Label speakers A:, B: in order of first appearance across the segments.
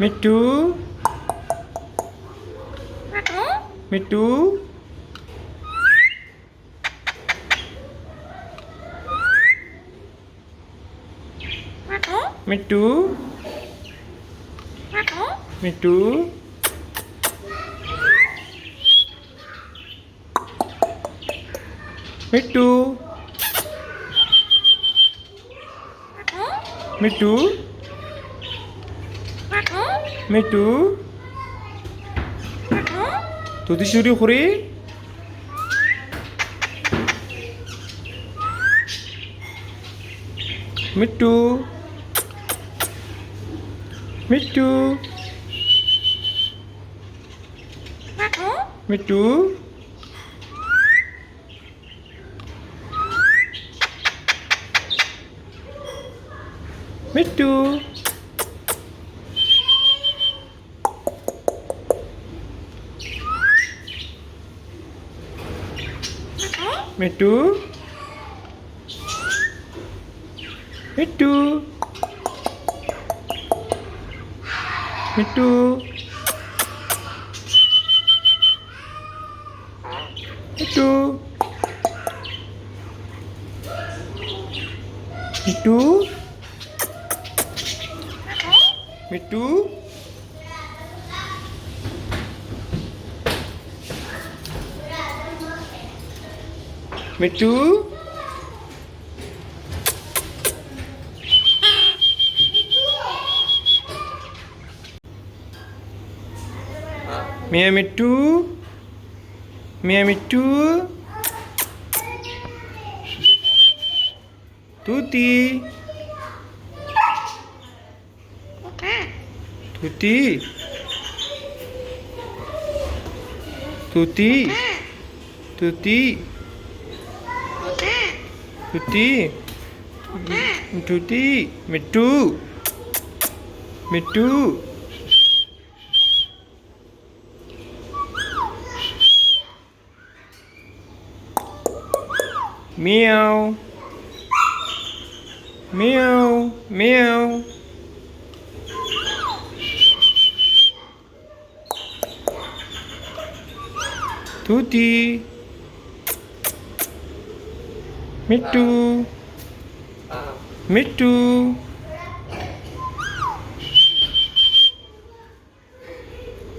A: মিট্টু মিট্টু মিট্টু মিট্টু মিট্টু মিট্টু মিট্টু তুই চুরি করে মিট্টু মিট্টু মিট্টু মিট্টু মিট্টু মিট্টু মিট্টু মিট্টু মিট্টু মিট্টু মিট্টু মিয়া মিট্টু মিয়া মিট্টু তুতি তুতি তুতি তুতি তুতি তুতি Mittu Mittu Miao Miao Miao তুতি মিট্টু মিট্টু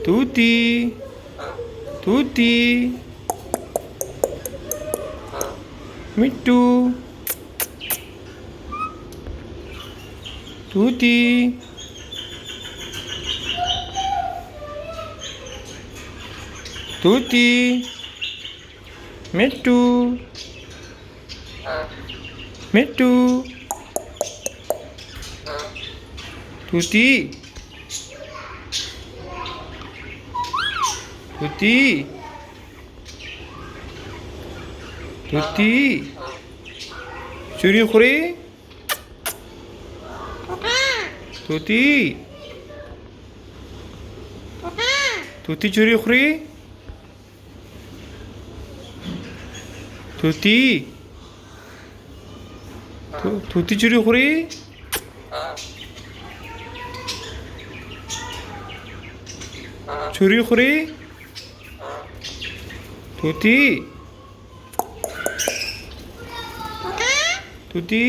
A: তুতি তুতি মিট্টু তুতি তুতি মিট্টু মিট্টু তুতি তুতি তুতি চুরি করে তুতি তুতি চুরি করে তুতি তুতি চুরি করে চুরি করে তুতি তুতি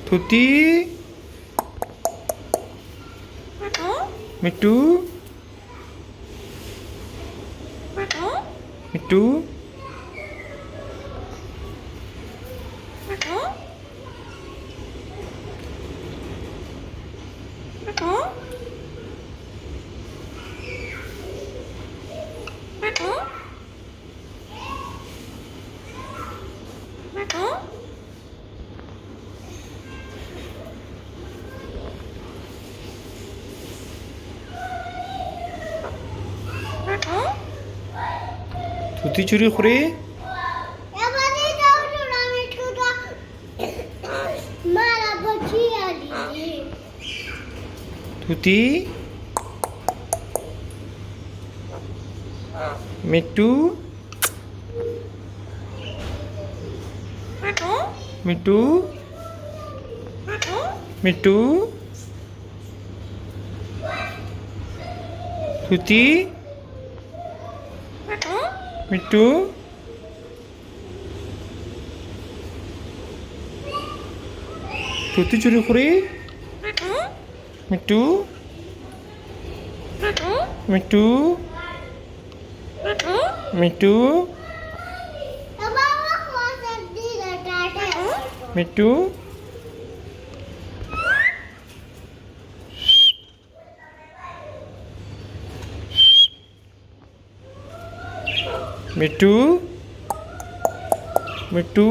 A: তুতি মিট্টু মিট্টু তুতি চুরি করে তুতি মিট্টু মিট্টু মিট্টু তুতি মিট্টু তুতি চুরি করে মিট্টু মিট্টু মিট্টু মিট্টু মিট্টু মিট্টু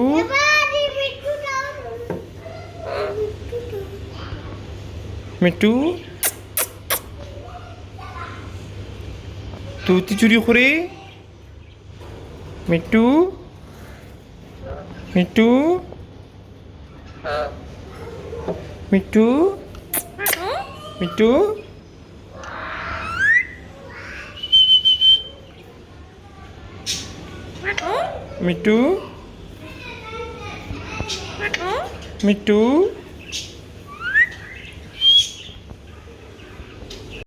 A: মিট্টু তুতি চুরি করে মিট্টু মিট্টু মিট্টু মিট্টু মিট্টু মিট্টু